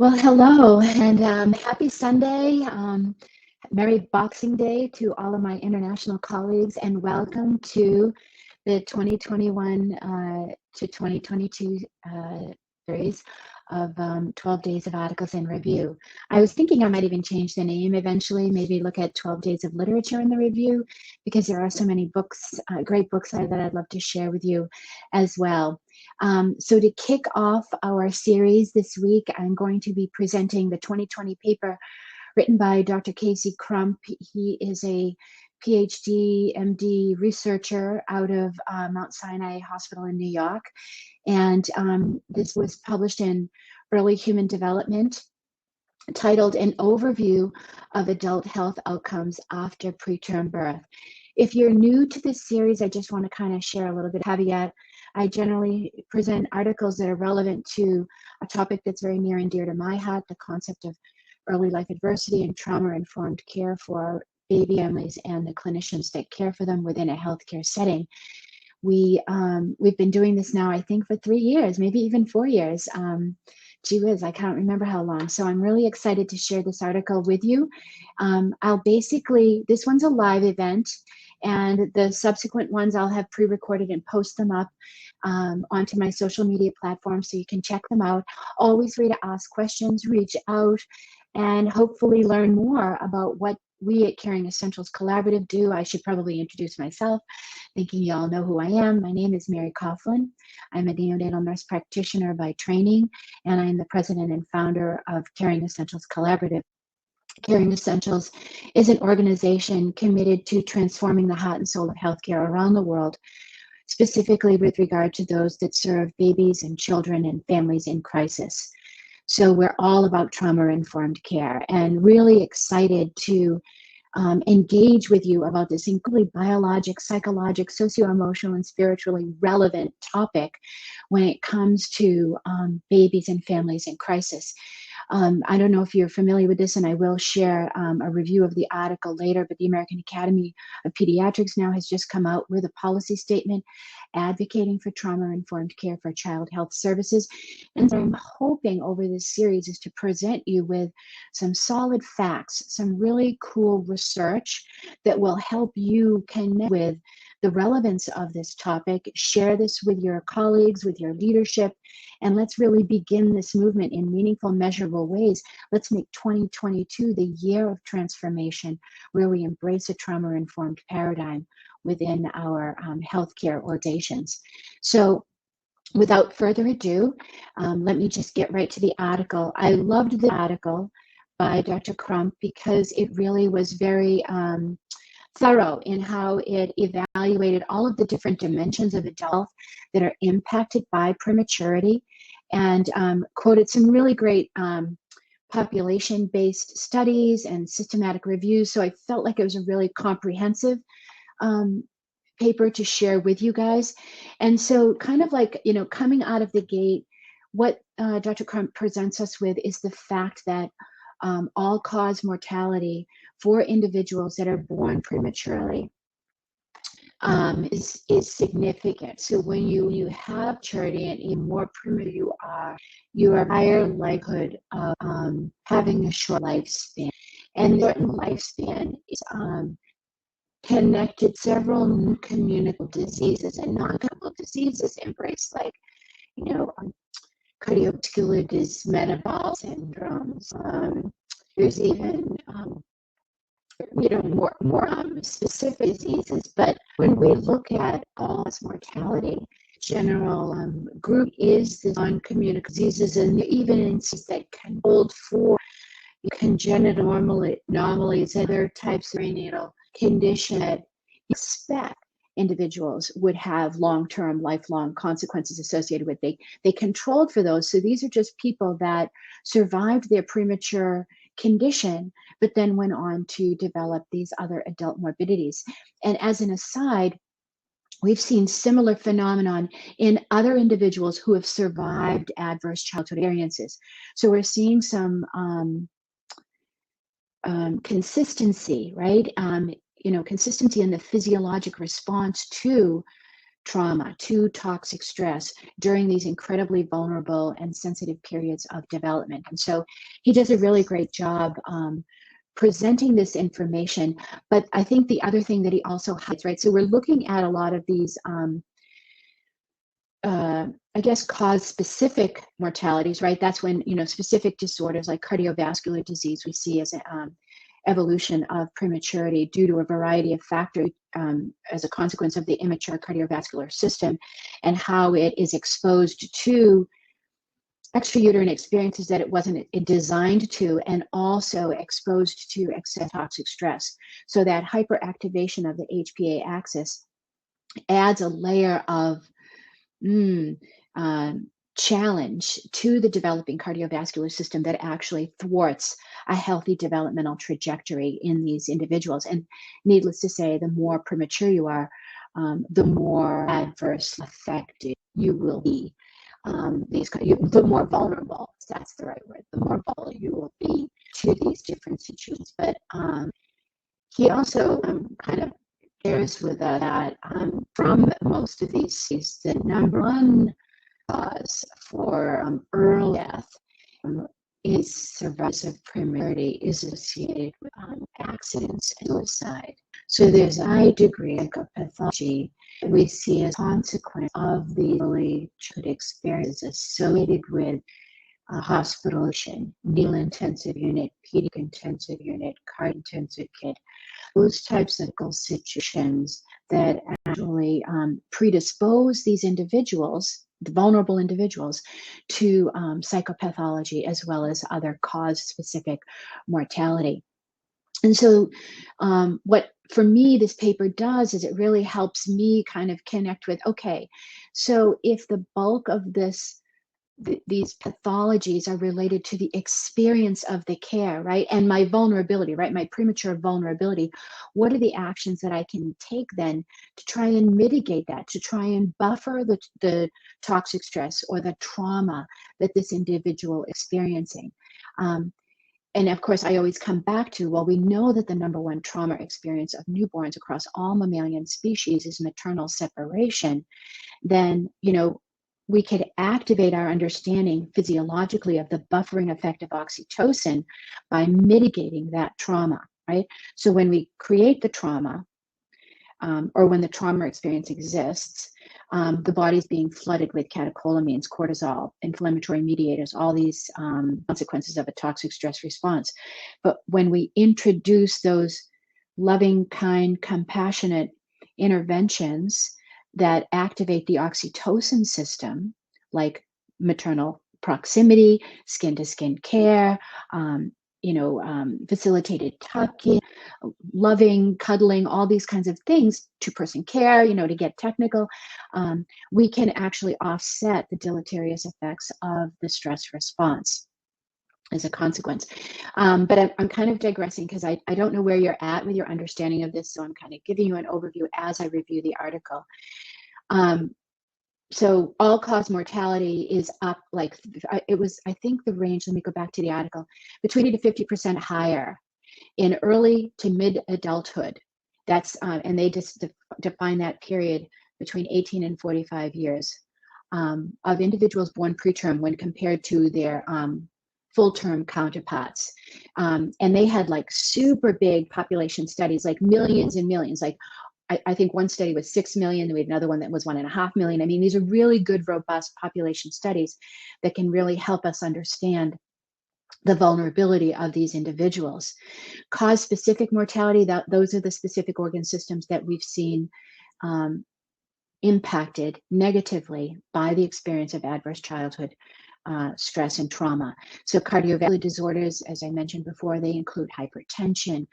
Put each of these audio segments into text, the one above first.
Well, hello and happy Sunday. Merry Boxing Day to all of my international colleagues, and welcome to the 2021 to 2022 series of 12 Days of Articles in Review. I was thinking I might even change the name eventually, maybe look at 12 Days of Literature in the Review, because there are so many books, great books that I'd love to share with you as well. So to kick off our series this week, I'm going to be presenting the 2020 paper written by Dr. Casey Crump. He is a PhD, MD researcher out of Mount Sinai Hospital in New York. And this was published in Early Human Development, titled An Overview of Adult Health Outcomes After Preterm Birth. If you're new to this series, I just want to kind of share a little bit of caveat. I generally present articles that are relevant to a topic that's very near and dear to my heart, the concept of early life adversity and trauma-informed care for baby families and the clinicians that care for them within a healthcare setting. We've been doing this now, I think, for 3 years, maybe even 4 years. Gee whiz, I can't remember how long. So I'm really excited to share this article with you. This one's a live event, and the subsequent ones I'll have pre-recorded and post them up onto my social media platform so you can check them out. Always free to ask questions, reach out, and hopefully learn more about what we at Caring Essentials Collaborative do. I should probably introduce myself, thinking you all know who I am. My name is Mary Coughlin. I'm a neonatal nurse practitioner by training, and I'm the president and founder of Caring Essentials Collaborative. Caring Essentials is an organization committed to transforming the heart and soul of healthcare around the world, specifically with regard to those that serve babies and children and families in crisis. So we're all about trauma-informed care, and really excited to engage with you about this incredibly biologic, psychologic, socio-emotional, and spiritually relevant topic when it comes to babies and families in crisis. I don't know if you're familiar with this, and I will share a review of the article later, but the American Academy of Pediatrics now has just come out with a policy statement advocating for trauma-informed care for child health services. And so I'm hoping over this series is to present you with some solid facts, some really cool research that will help you connect with the relevance of this topic, share this with your colleagues, with your leadership, and let's really begin this movement in meaningful, measurable ways. Let's make 2022 the year of transformation, where we embrace a trauma-informed paradigm within our healthcare organizations. So without further ado, let me just get right to the article. I loved the article by Dr. Crump because it really was very thorough in how it evaluated all of the different dimensions of adult health that are impacted by prematurity, and quoted some really great population-based studies and systematic reviews. So I felt like it was a really comprehensive paper to share with you guys. And so kind of like, coming out of the gate, what Dr. Crump presents us with is the fact that all-cause mortality for individuals that are born prematurely is significant. So when you have maturity, and even more premature you are higher likelihood of having a short lifespan. And the shortened lifespan is connected several communicable diseases and non-communicable diseases embrace, like, cardiovascular disease, metabolic syndromes. There's even more specific diseases. But when we look at all-cause mortality, general group is the non-communicable diseases, and even instances that can hold for congenital anomalies and other types of prenatal condition that expect individuals would have long-term, lifelong consequences associated with. They controlled for those. So these are just people that survived their premature condition, but then went on to develop these other adult morbidities. And as an aside, we've seen similar phenomenon in other individuals who have survived adverse childhood experiences. So we're seeing some consistency, right? Consistency in the physiologic response to trauma, to toxic stress during these incredibly vulnerable and sensitive periods of development. And so he does a really great job presenting this information. But I think the other thing that he also highlights, right? So we're looking at a lot of these, I guess, cause-specific mortalities, right? That's when, specific disorders like cardiovascular disease we see as an evolution of prematurity due to a variety of factors as a consequence of the immature cardiovascular system and how it is exposed to extrauterine experiences that it wasn't designed to, and also exposed to excess toxic stress. So that hyperactivation of the HPA axis adds a layer of challenge to the developing cardiovascular system that actually thwarts a healthy developmental trajectory in these individuals. And needless to say, the more premature you are, the more adversely affected you will be. The more vulnerable, that's the right word, the more vulnerable you will be to these different situations. But he also kind of shares with us that from most of these, the number one cause for early death is survivors of prematurity is associated with accidents and suicide. So there's a high degree of pathology that we see as a consequence of the early childhood experiences associated with hospitalization, needle intensive unit, pediatric intensive unit, card intensive kit, those types of medical situations that actually predispose these individuals, the vulnerable individuals, to psychopathology as well as other cause-specific mortality. And so what, for me, this paper does is it really helps me kind of connect with, okay, so if the bulk of these pathologies are related to the experience of the care, right? And my vulnerability, right? My premature vulnerability. What are the actions that I can take then to try and mitigate that, to try and buffer the toxic stress or the trauma that this individual is experiencing? And of course, I always come back to, well, we know that the number one trauma experience of newborns across all mammalian species is maternal separation. Then, we could activate our understanding physiologically of the buffering effect of oxytocin by mitigating that trauma, right? So when we create the trauma, or when the trauma experience exists, the body's being flooded with catecholamines, cortisol, inflammatory mediators, all these consequences of a toxic stress response. But when we introduce those loving, kind, compassionate interventions that activate the oxytocin system, like maternal proximity, skin-to-skin care, facilitated tucking, loving, cuddling, all these kinds of things, two-person care, to get technical, we can actually offset the deleterious effects of the stress response as a consequence. But I'm kind of digressing because I don't know where you're at with your understanding of this, so I'm kind of giving you an overview as I review the article. So all-cause mortality is up, it was, I think the range, let me go back to the article, between 20 to 50% higher in early to mid-adulthood. That's, and they just define that period between 18 and 45 years of individuals born preterm when compared to their full-term counterparts. And they had super big population studies, millions and millions, I think one study was 6 million, and we had another one that was 1.5 million. I mean, these are really good, robust population studies that can really help us understand the vulnerability of these individuals. Cause-specific mortality, those are the specific organ systems that we've seen impacted negatively by the experience of adverse childhood stress and trauma. So cardiovascular disorders, as I mentioned before, they include hypertension,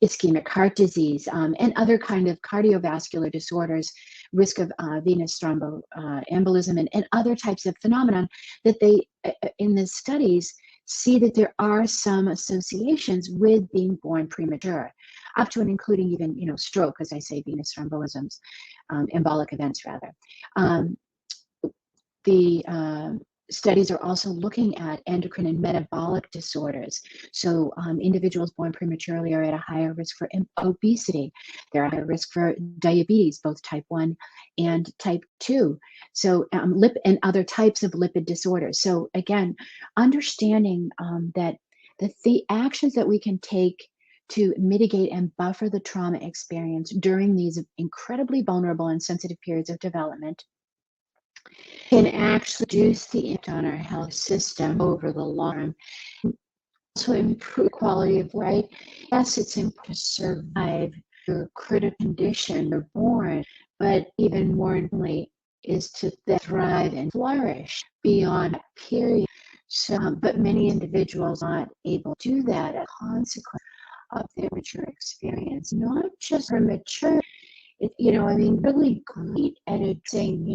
ischemic heart disease, and other kind of cardiovascular disorders, risk of venous thromboembolism, and other types of phenomenon that they, in the studies, see that there are some associations with being born premature, up to and including even, stroke, as I say, venous thromboembolisms, embolic events rather. studies are also looking at endocrine and metabolic disorders. So individuals born prematurely are at a higher risk for obesity. They're at a higher risk for diabetes, both type 1 and type 2. So and other types of lipid disorders. So again, understanding that the actions that we can take to mitigate and buffer the trauma experience during these incredibly vulnerable and sensitive periods of development can actually reduce the impact on our health system over the long term. Also improve quality of life. Yes, it's important to survive your critical condition you're born, but even more importantly is to thrive and flourish beyond that period. So, but many individuals aren't able to do that as a consequence of their mature experience, not just premature. Really great at addressing,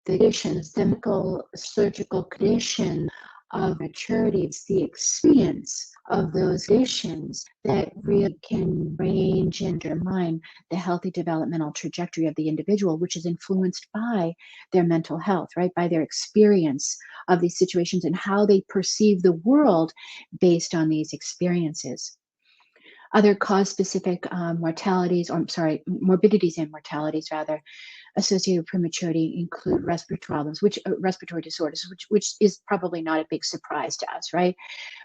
the conditions, the medical surgical condition of maturity. It's the experience of those conditions that really can range and undermine the healthy developmental trajectory of the individual, which is influenced by their mental health, right? By their experience of these situations and how they perceive the world based on these experiences. Other cause-specific morbidities and mortalities rather, associated with prematurity include respiratory problems, respiratory disorders, which is probably not a big surprise to us, right?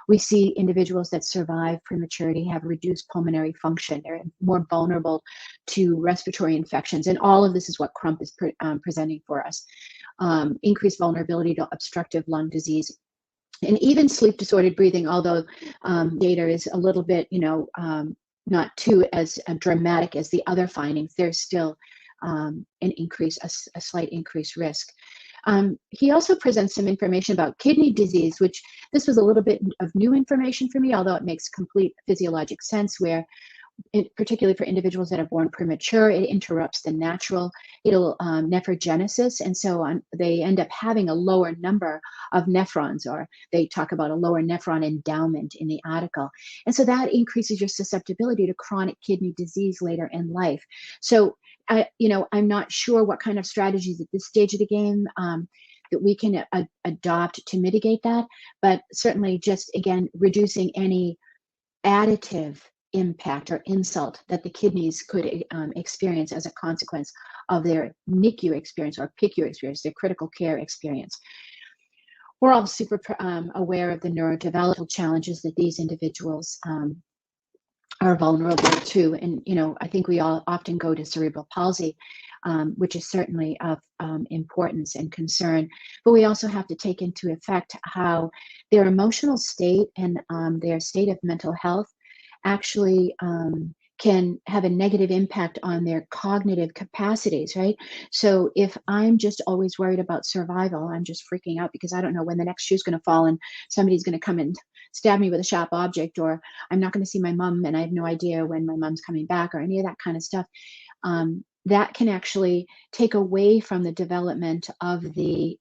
We see individuals that survive prematurity have reduced pulmonary function. They're more vulnerable to respiratory infections, and all of this is what Crump is presenting for us. Increased vulnerability to obstructive lung disease, and even sleep-disordered breathing, although data is a little bit, not too as dramatic as the other findings, there's still a slight increased risk. He also presents some information about kidney disease, which this was a little bit of new information for me, although it makes complete physiologic sense, where particularly for individuals that are born premature, it interrupts the natural nephrogenesis, and so they end up having a lower number of nephrons, or they talk about a lower nephron endowment in the article, and so that increases your susceptibility to chronic kidney disease later in life. So I'm not sure what kind of strategies at this stage of the game that we can adopt to mitigate that, but certainly just, again, reducing any additive impact or insult that the kidneys could experience as a consequence of their NICU experience or PICU experience, their critical care experience. We're all super aware of the neurodevelopmental challenges that these individuals are vulnerable to. And, I think we all often go to cerebral palsy, which is certainly of importance and concern. But we also have to take into effect how their emotional state and their state of mental health actually can have a negative impact on their cognitive capacities, right? So if I'm just always worried about survival, I'm just freaking out because I don't know when the next shoe's going to fall and somebody's going to come and stab me with a sharp object, or I'm not going to see my mom and I have no idea when my mom's coming back, or any of that kind of stuff. That can actually take away from the development of the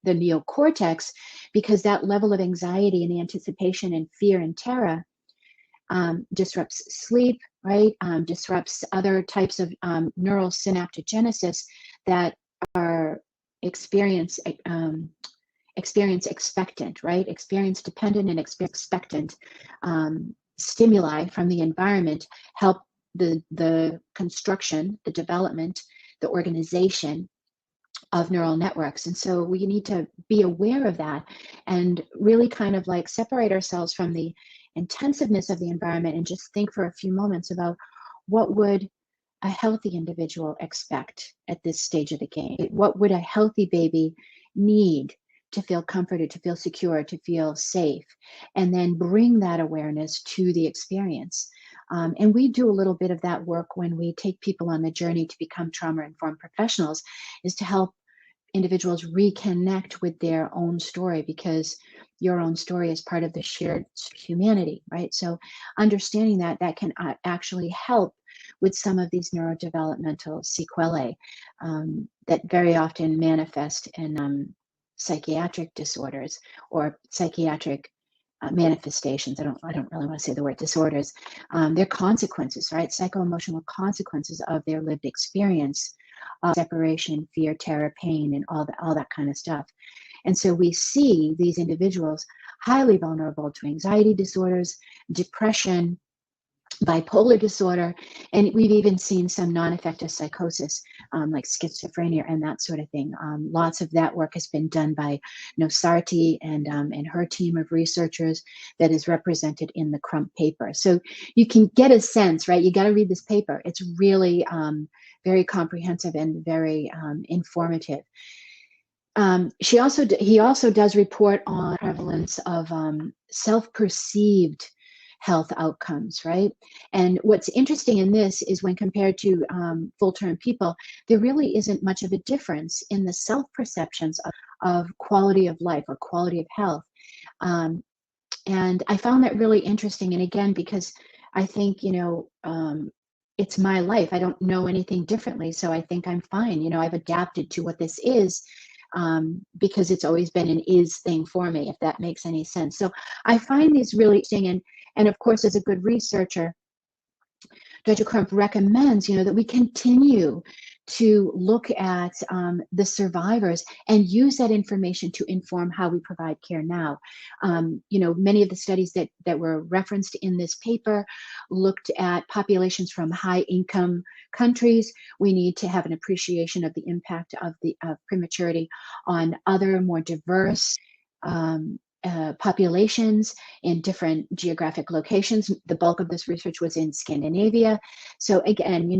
neocortex, because that level of anxiety and anticipation and fear and terror disrupts sleep, right? Disrupts other types of neural synaptogenesis that are experience expectant, right? Experience dependent and expectant stimuli from the environment help the construction, the development, the organization of neural networks. And so we need to be aware of that and really kind of like separate ourselves from the intensiveness of the environment and just think for a few moments about what would a healthy individual expect at this stage of the game? What would a healthy baby need to feel comforted, to feel secure, to feel safe? And then bring that awareness to the experience. And we do a little bit of that work when we take people on the journey to become trauma-informed professionals, is to help individuals reconnect with their own story, because your own story is part of the shared humanity, right? So understanding that can actually help with some of these neurodevelopmental sequelae that very often manifest in psychiatric disorders or psychiatric manifestations. I don't really want to say the word disorders. They're consequences, right? Psycho-emotional consequences of their lived experience of separation, fear, terror, pain, and all that kind of stuff. And so we see these individuals highly vulnerable to anxiety disorders, depression, bipolar disorder, and we've even seen some non-affective psychosis, like schizophrenia and that sort of thing. Lots of that work has been done by Nosarti and her team of researchers that is represented in the Crump paper. So you can get a sense, right? You got to read this paper. It's really very comprehensive and very informative. He also does report on prevalence of self-perceived health outcomes, right? And what's interesting in this is when compared to full-term people, there really isn't much of a difference in the self-perceptions of quality of life or quality of health. And I found that really interesting. And again, because I think, it's my life. I don't know anything differently. So I think I'm fine. I've adapted to what this is. Because it's always been an is thing for me, if that makes any sense. So I find these really interesting, and of course, as a good researcher, Dr. Crump recommends, that we continue to look at the survivors and use that information to inform how we provide care now. Many of the studies that were referenced in this paper looked at populations from high-income countries. We need to have an appreciation of the impact of prematurity on other more diverse populations in different geographic locations. The bulk of this research was in Scandinavia. So again,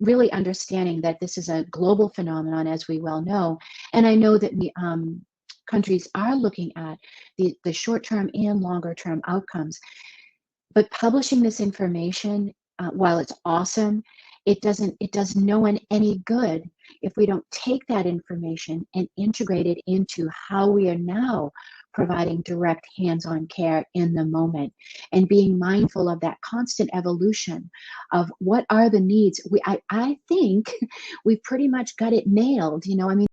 really understanding that this is a global phenomenon, as we well know. And I know that the countries are looking at the short-term and longer-term outcomes. But publishing this information, while it's awesome, it does no one any good if we don't take that information and integrate it into how we are now providing direct hands-on care in the moment, and being mindful of that constant evolution of what are the needs. I think we pretty much got it nailed.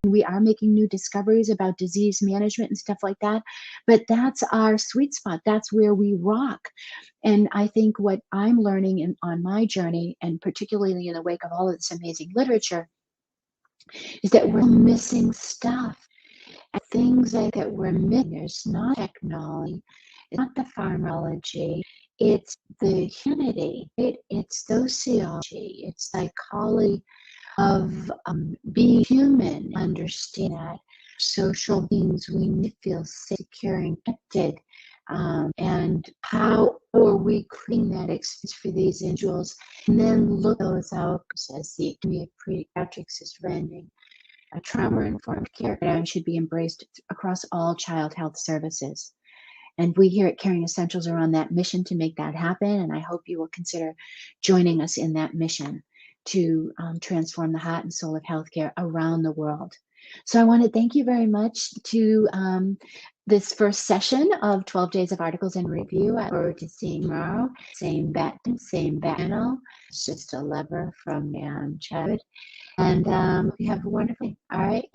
We are making new discoveries about disease management and stuff like that, but that's our sweet spot. That's where we rock. And I think what I'm learning on my journey, and particularly in the wake of all of this amazing literature, is that we're missing stuff. And things that we're missing. There's not technology, it's not the pharmacology, it's the humanity, it's sociology, it's psychology of being human, understand that social beings, we need to feel safe, secure, and connected. And how are we creating that experience for these individuals? And then look those out as the pediatrics is rendering. A trauma-informed care paradigm should be embraced across all child health services. And we here at Caring Essentials are on that mission to make that happen. And I hope you will consider joining us in that mission to transform the heart and soul of healthcare around the world. So I want to thank you very much to this first session of 12 Days of Articles and Review. I look forward to seeing you tomorrow. Same button, same channel. It's just a lever from childhood. And we have a wonderful day. All right.